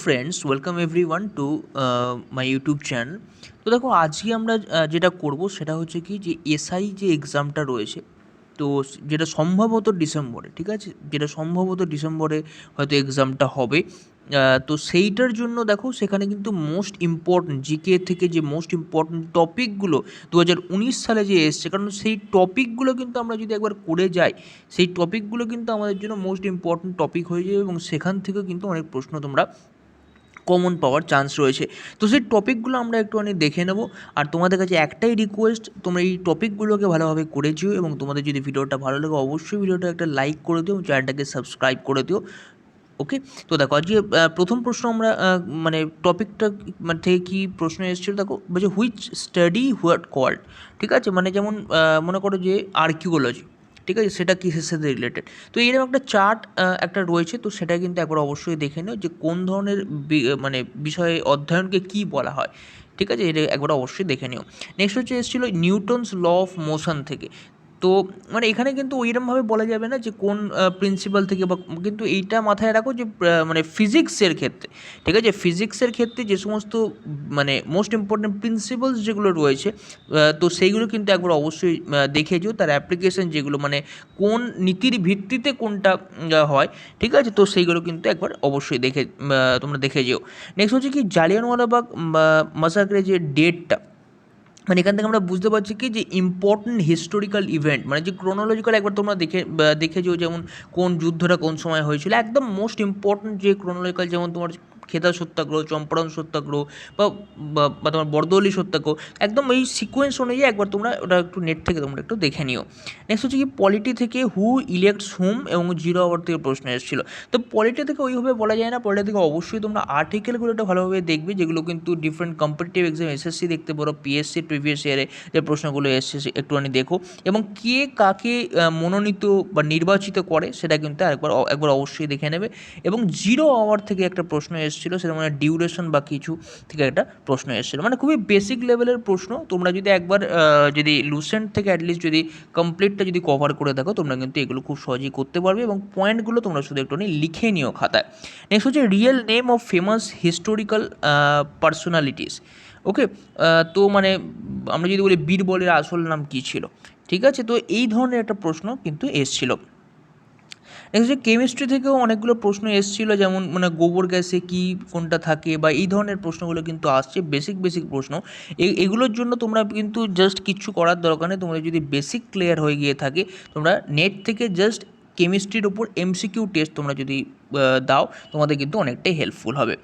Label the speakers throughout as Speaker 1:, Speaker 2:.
Speaker 1: Friends, welcome everyone to my YouTube channel. তো দেখো, আজকে আমরা যেটা করব সেটা হচ্ছে কি, যে এসআই যে এক্সামটা রয়েছে, তো যেটা সম্ভবত ডিসেম্বরে, ঠিক আছে, যেটা সম্ভবত ডিসেম্বরে হয়তো এক্সামটা হবে। তো সেইটার জন্য দেখো, সেখানে কিন্তু মোস্ট ইম্পর্ট্যান্ট জিকে থেকে যে মোস্ট ইম্পর্ট্যান্ট টপিকগুলো 2019 সালে যে এসছে, কারণ সেই টপিকগুলো কিন্তু আমরা যদি একবার করে যাই, সেই টপিকগুলো কিন্তু আমাদের জন্য মোস্ট ইম্পর্ট্যান্ট টপিক হয়ে যাবে, এবং সেখান থেকেও কিন্তু অনেক প্রশ্ন তোমরা কমন পাওয়ার চান্স রয়েছে। তো সেই টপিকগুলো আমরা একটুখানি দেখে নেব। আর তোমাদের কাছে একটাই রিকোয়েস্ট, তোমরা এই টপিকগুলোকে ভালোভাবে করে যেও, এবং তোমাদের যদি ভিডিওটা ভালো লাগে অবশ্যই ভিডিওটা একটা লাইক করে দিও এবং চ্যানেলটাকে সাবস্ক্রাইব করে দিও। ওকে। তো দেখো, আজকে প্রথম প্রশ্ন আমরা মানে টপিকটা মানে থেকে কী প্রশ্ন এসেছিলো, দেখো বলছে হুইচ স্টাডি হোয়াট কল্ড। ঠিক আছে, মানে যেমন মনে করো যে আর্কিওলজি, ঠিক আছে, সেটা কিসের সাথে রিলেটেড। তো এরকম একটা চার্ট একটা রয়েছে, তো সেটা কিন্তু একবার অবশ্যই দেখে নিও যে কোন ধরনের মানে বিষয়ে অধ্যয়নকে কী বলা হয়। ঠিক আছে, এটা একবার অবশ্যই দেখে নিও। নেক্সট হচ্ছে এসেছিলো নিউটনস ল অফ মোশন থেকে। তো মানে এখানে কিন্তু ওইরকমভাবে বলা যাবে না যে কোন প্রিন্সিপাল থেকে, বা কিন্তু এইটা মাথায় রাখো যে মানে ফিজিক্সের ক্ষেত্রে, ঠিক আছে, ফিজিক্সের ক্ষেত্রে যে সমস্ত মানে মোস্ট ইম্পর্ট্যান্ট প্রিন্সিপালস যেগুলো রয়েছে, তো সেইগুলো কিন্তু একবার অবশ্যই দেখে যেও, তার অ্যাপ্লিকেশন যেগুলো মানে কোন নীতির ভিত্তিতে কোনটা হয়, ঠিক আছে, তো সেইগুলো কিন্তু একবার অবশ্যই তোমরা দেখে যেও। নেক্সট হচ্ছে কি, জালিয়ানওয়ালাবাগ মাসাকরের যে ডেটটা, মানে এখান থেকে আমরা বুঝতে পারছি কি, যে ইম্পর্টেন্ট হিস্টোরিক্যাল ইভেন্ট, মানে যে ক্রোনোলজিক্যাল একবার তোমরা দেখে যেও, যেমন কোন যুদ্ধটা কোন সময় হয়েছিল, একদম মোস্ট ইম্পর্টেন্ট যে ক্রোনোলজিক্যাল, যেমন তোমার খেদা সত্যাগ্রহ, চম্পারণ সত্যাগ্রহ, বা বা তোমার বরদৌলি সত্যাগ্রহ, একদম এই সিকোয়েন্স অনুযায়ী একবার তোমরা ওটা একটু নেট থেকে তোমরা একটু দেখে নিও। নেক্সট হচ্ছে কি, পলিটি থেকে হু ইলেক্টস হুম, এবং 0 আওয়ার থেকে প্রশ্ন এসেছিলো। তো পলিটি থেকে ওইভাবে বলা যায় না, পলিটি থেকে অবশ্যই তোমরা আর্টিকেলগুলো একটা ভালোভাবে দেখবে, যেগুলো কিন্তু ডিফারেন্ট কম্পিটিটিভ এক্সাম, এসএসসি দেখতে পারো, পিএসসির প্রিভিয়াস ইয়ারে যে প্রশ্নগুলো এসছে একটুখানি দেখো, এবং কে কাকে মনোনীত বা নির্বাচিত করে সেটা কিন্তু একবার অবশ্যই দেখে নেবে। এবং 0 আওয়ার থেকে একটা প্রশ্ন এসেছিলো, সেটা মানে ডিউরেশন বা কিছু থেকে একটা প্রশ্ন এসেছিলো, মানে খুবই বেসিক লেভেলের প্রশ্ন। তোমরা যদি একবার যদি লুসেন্ট থেকে অ্যাটলিস্ট যদি কমপ্লিটটা যদি কভার করে দেখো, তোমরা কিন্তু এগুলো খুব সহজেই করতে পারবে, এবং পয়েন্টগুলো তোমরা শুধু একটুখানি লিখে নিও খাতায়। নেক্সট হচ্ছে real name of famous historical personalities. Okay. তো মানে আমরা যদি বলি বীরবলের আসল নাম কী ছিল, ঠিক আছে, তো এই ধরনের একটা প্রশ্ন কিন্তু এসছিল। নেক্সট হচ্ছে কেমিস্ট্রি থেকেও অনেকগুলো প্রশ্ন এসেছিলো, যেমন মানে গোবর গ্যাসে কী কোনটা থাকে, বা এই ধরনের প্রশ্নগুলো কিন্তু আসছে, বেসিক বেসিক প্রশ্ন। এগুলোর জন্য তোমরা কিন্তু জাস্ট কিচ্ছু করার দরকার নেই, তোমরা যদি বেসিক ক্লিয়ার হয়ে গিয়ে থাকে, তোমরা নেট থেকে জাস্ট কেমিস্ট্রির ওপর এমসিকিউ টেস্ট তোমরা যদি দাও, তোমাদের কিন্তু অনেকটাই হেল্পফুল হবে।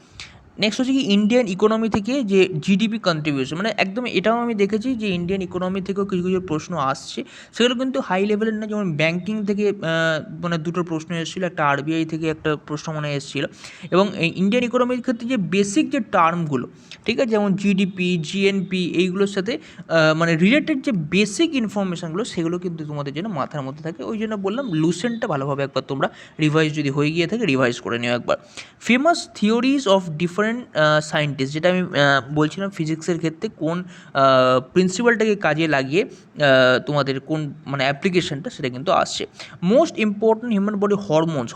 Speaker 1: নেক্সট হচ্ছে কি, ইন্ডিয়ান ইকোনমি থেকে যে জিডিপি কন্ট্রিবিউশন, মানে একদম এটাও আমি দেখেছি যে ইন্ডিয়ান ইকোনমি থেকেও কিছু কিছু প্রশ্ন আসছে, সেগুলো কিন্তু হাই লেভেলের না। যেমন ব্যাঙ্কিং থেকে মানে দুটো প্রশ্ন এসেছিলো, একটা আরবিআই থেকে একটা প্রশ্ন মনে এসেছিলো, এবং ইন্ডিয়ান ইকোনমির ক্ষেত্রে যে বেসিক যে টার্মগুলো, ঠিক আছে, যেমন জিডিপি, জিএনপি, এইগুলোর সাথে মানে রিলেটেড যে বেসিক ইনফরমেশানগুলো, সেগুলো কিন্তু তোমাদের জন্য মাথার মধ্যে থাকে। ওই জন্য বললাম লুসেন্টটা ভালোভাবে একবার তোমরা রিভাইজ যদি হয়ে গিয়ে থাকে, রিভাইজ করে নিও একবার। Famous theories of different scientist, যেটা আমি বলছিলাম ফিজিক্সের ক্ষেত্রে কোন প্রিন্সিপালটাকে কাজে লাগিয়ে তোমাদের কোন মানে অ্যাপ্লিকেশনটা, সেটা কিন্তু আসছে। Most important human body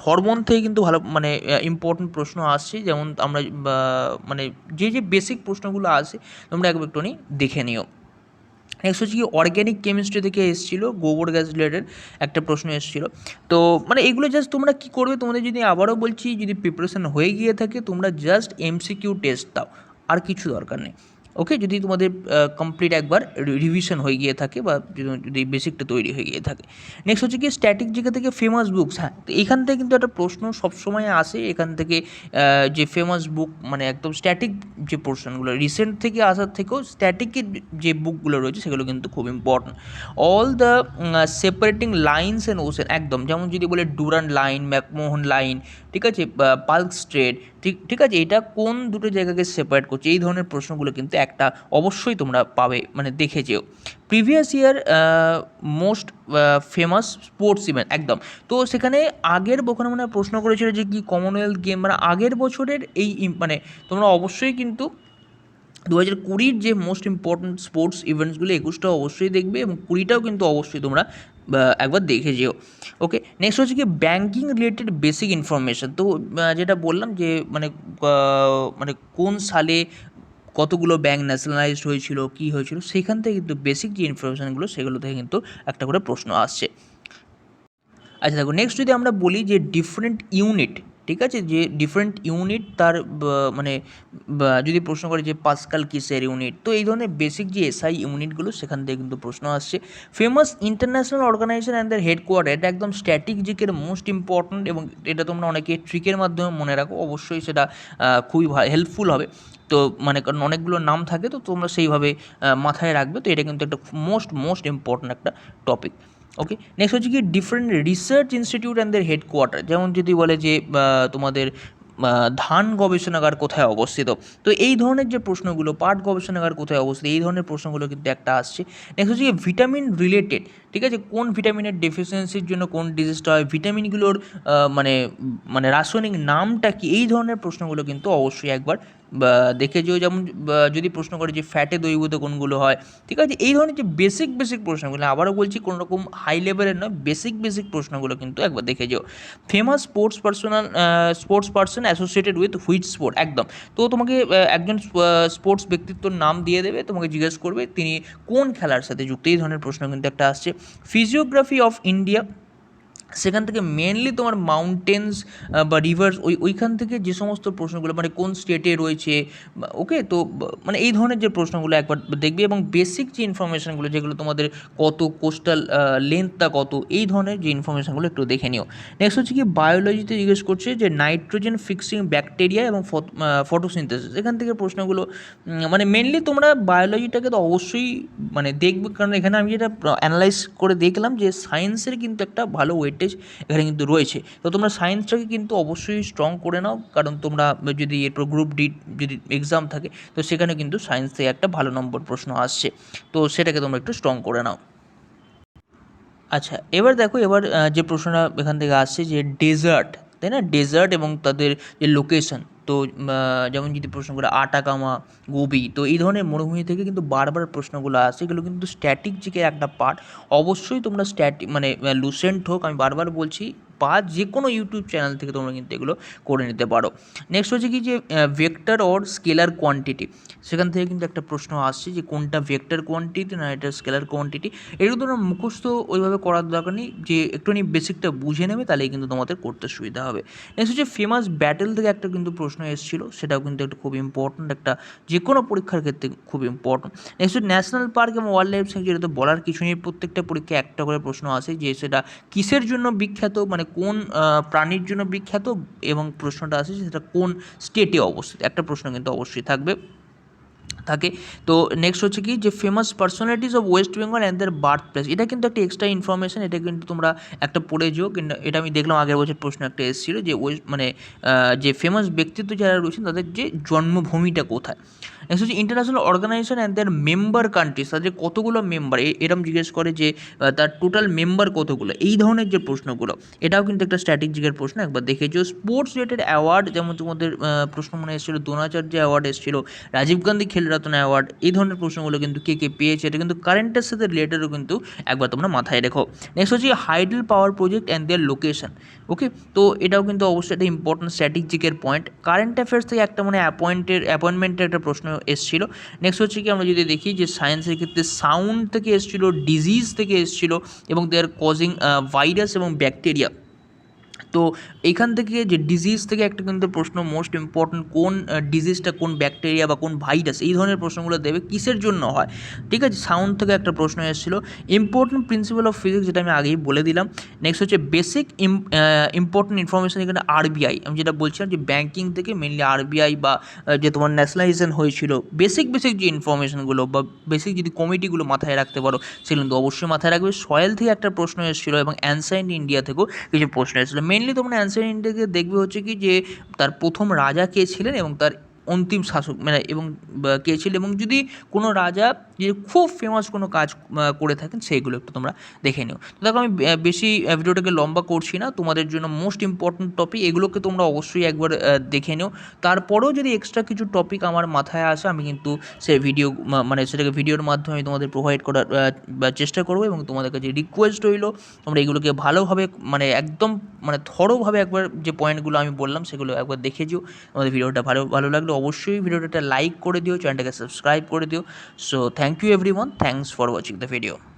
Speaker 1: hormone থেকে কিন্তু ভালো মানে ইম্পর্ট্যান্ট প্রশ্ন আসছে, যেমন আমরা মানে যে বেসিক প্রশ্নগুলো আসে, তোমরা একবার একটুখানি দেখে নিও। নেক্সট হচ্ছে কি, অর্গ্যানিক কেমিস্ট্রি থেকে এসেছিলো, গোবর গ্যাস রিলেটেড একটা প্রশ্ন এসেছিলো। তো মানে এগুলো জাস্ট তোমরা কী করবে, তোমাদের যদি আবারও বলছি, যদি প্রিপারেশান হয়ে গিয়ে থাকে, তোমরা জাস্ট এমসিকিউ টেস্ট দাও, আর কিছু দরকার নেই। ওকে, যদি তোমাদের কমপ্লিট একবার রিভিশন হয়ে গিয়ে থাকে, বা যদি বেসিকটা তৈরি হয়ে গিয়ে থাকে। নেক্সট হচ্ছে কি, স্ট্যাটিক জিকে থেকে ফেমাস বুকস। হ্যাঁ, তো এখান থেকে কিন্তু একটা প্রশ্ন সবসময় আসে, এখান থেকে যে ফেমাস বুক, মানে একদম স্ট্যাটিক যে পোর্শনগুলো রিসেন্ট থেকে আসার থেকেও স্ট্যাটিকের যে বুকগুলো রয়েছে, সেগুলো কিন্তু খুব important. All the separating lines and ocean, একদম যেমন যদি বলে ডুরান্ড লাইন, ম্যাকমোহন লাইন, ঠিক আছে, পাল্ক স্ট্রেট, ঠিক আছে, এটা কোন দুটো জায়গাকে সেপারেট করছে, এই ধরনের প্রশ্নগুলো কিন্তু একটা অবশ্যই তোমরা পাবে, মানে দেখে যেও। Previous year most famous sports event, একদম। তো সেখানে আগের বছর মানে প্রশ্ন করেছিল যে কি কমনওয়েলথ গেম, মানে আগের বছরের এই মানে তোমরা অবশ্যই কিন্তু 2020 যে মোস্ট ইম্পর্ট্যান্ট স্পোর্টস ইভেন্টসগুলো 21টা অবশ্যই দেখবে এবং 20টাও কিন্তু অবশ্যই তোমরা একবার দেখে যেও। ওকে, নেক্সট হচ্ছে কি ব্যাঙ্কিং রিলেটেড বেসিক ইনফরমেশান। তো যেটা বললাম যে মানে কোন সালে কতগুলো ব্যাঙ্ক ন্যাশনালাইজড হয়েছিল, কী হয়েছিল, সেখান থেকে কিন্তু বেসিক যে ইনফরমেশানগুলো সেগুলো থেকে কিন্তু একটা করে প্রশ্ন আসছে। আচ্ছা দেখো, নেক্সট যদি আমরা বলি যে ডিফারেন্ট ইউনিট, ঠিক আছে, যে ডিফারেন্ট ইউনিট তার মানে যদি প্রশ্ন করে যে পাস্কাল কিসের ইউনিট, তো এই ধরনের বেসিক যে এসআই ইউনিটগুলো সেখান থেকে কিন্তু প্রশ্ন আসছে। Famous international organization and their headquarter, এটা একদম স্ট্যাটিক জিকের মোস্ট ইম্পর্ট্যান্ট এবং এটা তোমরা অনেকে ট্রিকের মাধ্যমে মনে রাখো, অবশ্যই সেটা খুবই হেল্পফুল হবে। তো মানে কারণ অনেকগুলো নাম থাকে, তো তোমরা সেইভাবে মাথায় রাখবে। তো এটা কিন্তু একটা মোস্ট ইম্পর্ট্যান্ট একটা টপিক। ওকে, নেক্সট হচ্ছে কি different research institute and their headquarter, যেমন যদি বলে যে তোমাদের ধান গবেষণাগার কোথায় অবস্থিত, তো এই ধরনের যে প্রশ্নগুলো, পাট গবেষণাগার কোথায় অবস্থিত, এই ধরনের প্রশ্নগুলো কিন্তু একটা আসছে। নেক্সট হচ্ছে কি ভিটামিন রিলেটেড, ঠিক আছে, কোন ভিটামিনের ডেফিসিয়েন্সির জন্য কোন ডিজিজটা হয়, ভিটামিনগুলোর মানে মানে রাসায়নিক নামটা কি, এই ধরনের প্রশ্নগুলো কিন্তু অবশ্যই একবার দেখে যেও। যেমন যদি প্রশ্ন করে যে ফ্যাটে দ্রবীভূত কোনগুলো হয়, ঠিক আছে, এই ধরনের যে বেসিক প্রশ্নগুলো, আবারও বলছি কোনো রকম হাই লেভেলের নয়, বেসিক প্রশ্নগুলো কিন্তু একবার দেখে যেও। Famous sports person associated with which sport, একদম। তো তোমাকে একজন স্পোর্টস ব্যক্তিত্বর নাম দিয়ে দেবে, তোমাকে জিজ্ঞেস করবে তিনি কোন খেলার সাথে যুক্ত, এই ধরনের প্রশ্ন কিন্তু একটা আসছে। ফিজিওগ্রাফি অফ ইন্ডিয়া, সেখান থেকে মেনলি তোমার মাউন্টেন্স বা রিভার্স, ওইখান থেকে যে সমস্ত প্রশ্নগুলো মানে কোন স্টেটে রয়েছে, ওকে, তো মানে এই ধরনের যে প্রশ্নগুলো একবার দেখবে এবং বেসিক যে ইনফরমেশানগুলো যেগুলো তোমাদের কত কোস্টাল লেন্থটা কত, এই ধরনের যে ইনফরমেশানগুলো একটু দেখে নিও। নেক্সট হচ্ছে কি বায়োলজিতে জিজ্ঞেস করছে যে নাইট্রোজেন ফিক্সিং ব্যাকটেরিয়া এবং ফটোসিনথেসিস, এখান থেকে প্রশ্নগুলো মানে মেনলি তোমরা বায়োলজিটাকে তো অবশ্যই মানে দেখবে, কারণ এখানে আমি যেটা অ্যানালাইজ করে দেখলাম যে সায়েন্সের কিন্তু একটা ভালো ওয়েটেজ এখানে কিন্তু রয়েছে। তো তোমরা সায়েন্সটাকে কিন্তু অবশ্যই স্ট্রং করে নাও, কারণ তোমরা যদি এরপর গ্রুপ ডি যদি এক্সাম থাকে, তো সেখানে কিন্তু সায়েন্স থেকে একটা ভালো নম্বর প্রশ্ন আসছে, তো সেটাকে তোমরা একটু স্ট্রং করে নাও। আচ্ছা, এবার দেখো, এবার যে প্রশ্নটা এখান থেকে আসছে যে ডেজার্ট, তাই না, ডেজার্ট এবং তাদের যে লোকেশন, তো যেমন যদি প্রশ্ন করে আটাকামা, গোবি, তো এই ধরনের মরুভূমি থেকে কিন্তু বারবার প্রশ্নগুলো আসে, এগুলো কিন্তু স্ট্যাটিক জিকে একটা পার্ট। অবশ্যই তোমরা মানে লুসেন্ট হোক, আমি বারবার বলছি, বা যে কোনো ইউটিউব চ্যানেল থেকে তোমরা কিন্তু এগুলো করে নিতে পারো। নেক্সট হচ্ছে কি যে ভেক্টর অর স্কেলার কোয়ান্টিটি, সেখান থেকে কিন্তু একটা প্রশ্ন আসছে যে কোনটা ভেক্টর কোয়ান্টিটি না এটা স্কেলার কোয়ান্টিটি। এগুলো তোমরা মুখস্থ ওইভাবে করার দরকার নেই, যে একটুখানি বেসিকটা বুঝে নেবে, তাহলেই কিন্তু তোমাদের করতে সুবিধা হবে। নেক্সট হচ্ছে ফেমাস ব্যাটেল থেকে একটা কিন্তু প্রশ্ন এসেছিলো, সেটাও কিন্তু একটা খুব ইম্পর্ট্যান্ট, একটা যে কোনো পরীক্ষার ক্ষেত্রে খুব ইম্পর্ট্যান্ট। নেক্সট হচ্ছে ন্যাশনাল পার্ক এবং ওয়াইল্ড লাইফ স্যাংচুরি, তো বলার কিছু নেই, প্রত্যেকটা পরীক্ষায় একটা করে প্রশ্ন আসে যে সেটা কিসের জন্য বিখ্যাত, মানে কোন প্রাণীর জন্য বিখ্যাত, এবং প্রশ্নটা আসে সেটা কোন স্টেটে অবস্থিত, একটা প্রশ্ন কিন্তু অবশ্যই থাকে। তো নেক্সট হচ্ছে কি যে famous personalities of West Bengal and their birth place, এটা কিন্তু একটা এক্সট্রা ইনফরমেশান, এটা কিন্তু তোমরা একটা পড়ে যেও। কিন্তু এটা আমি দেখলাম আগের বছর প্রশ্ন একটা এসেছিলো যে মানে যে ফেমাস ব্যক্তিত্ব যারা রয়েছেন তাদের যে জন্মভূমিটা কোথায়। নেক্সট হচ্ছে international organization and their member countries, তাদের কতগুলো মেম্বার, এরম জিজ্ঞেস করে যে তার টোটাল মেম্বার কতগুলো, এই ধরনের যে প্রশ্নগুলো, এটাও কিন্তু একটা স্ট্র্যাটেজিকের প্রশ্ন, একবার দেখেছো। স্পোর্টস রিলেটেড অ্যাওয়ার্ড, যেমন তোমাদের প্রশ্ন মনে এসেছিলো দ্রোণাচার্য অ্যাওয়ার্ড এসেছিলো, রাজীব গান্ধী খেলরত্ন অ্যাওয়ার্ড, এই ধরনের প্রশ্নগুলো কিন্তু কে পেয়েছে, এটা কিন্তু কারেন্টের সাথে রিলেটেডও কিন্তু একবার তোমরা মাথায় রেখো। নেক্সট হচ্ছে hydel power project and their location, okay, তো এটাও কিন্তু অবশ্যই একটা ইম্পর্টেন্ট স্ট্র্যাটেজিকের পয়েন্ট। কারেন্ট অ্যাফেয়ার্স থেকে একটা মানে অ্যাপয়েন্টমেন্টের একটা প্রশ্ন এসেছিলো। নেক্সট হচ্ছে কি আমরা যদি দেখি যে সায়েন্সের ক্ষেত্রে সাউন্ড থেকে এসেছিলো, ডিজিজ থেকে এসেছিলো, এবং দে আর কজিং ভাইরাস এবং ব্যাকটেরিয়া। তো এইখান থেকে যে ডিজিজ থেকে একটা কিন্তু প্রশ্ন মোস্ট ইম্পর্ট্যান্ট, কোন ডিজিজটা কোন ব্যাকটেরিয়া বা কোন ভাইরাস, এই ধরনের প্রশ্নগুলো দেবে, কিসের জন্য হয়, ঠিক আছে। সাউন্ড থেকে একটা প্রশ্ন এসেছিলো। ইম্পর্টেন্ট প্রিন্সিপাল অফ ফিজিক্স, যেটা আমি আগেই বলে দিলাম। নেক্সট হচ্ছে বেসিক ইম্পর্টেন্ট ইনফরমেশান, এখানে আরবিআই, আমি যেটা বলছিলাম যে ব্যাঙ্কিং থেকে মেনলি আরবিআই বা যে তোমার ন্যাশনালাইজেশন হয়েছিল, বেসিক যে ইনফরমেশানগুলো বা বেসিক যদি কমিটিগুলো মাথায় রাখতে পারো, সেগুলো কিন্তু অবশ্যই মাথায় রাখবে। সয়েল থেকে একটা প্রশ্ন এসেছিলো এবং অ্যানসাইন্ট ইন্ডিয়া থেকেও কিছু প্রশ্ন এসেছিলো। মেনলি তোমরা অ্যানসাইন্ট ইন্ডিয়াকে দেখবে হচ্ছে কি যে তার প্রথম রাজা কে ছিলেন এবং তার অন্তিম শাসক মানে এবং কে ছিলেন, এবং যদি কোনো রাজা যে খুব ফেমাস কোনো কাজ করে থাকেন সেইগুলো একটু তোমরা দেখে নিও। তো দেখো আমি বেশি ভিডিওটাকে লম্বা করছি না, তোমাদের জন্য মোস্ট ইম্পর্ট্যান্ট টপিক এগুলোকে তোমরা অবশ্যই একবার দেখে নিও। তারপরেও যদি এক্সট্রা কিছু টপিক আমার মাথায় আসে আমি কিন্তু সেই ভিডিও মানে সেটাকে ভিডিওর মাধ্যমে আমি তোমাদের প্রোভাইড করার বা চেষ্টা করবো, এবং তোমাদের কাছে রিকোয়েস্ট রইলো তোমরা এগুলোকে ভালোভাবে মানে একদম মানে থরোভাবে একবার যে পয়েন্টগুলো আমি বললাম সেগুলো একবার দেখে যেও। আমাদের ভিডিওটা ভালো ভালো লাগলে অবশ্যই ভিডিওটা লাইক করে দিও, চ্যানেলটাকে সাবস্ক্রাইব করে দিও। So thank you everyone, thanks for watching the video.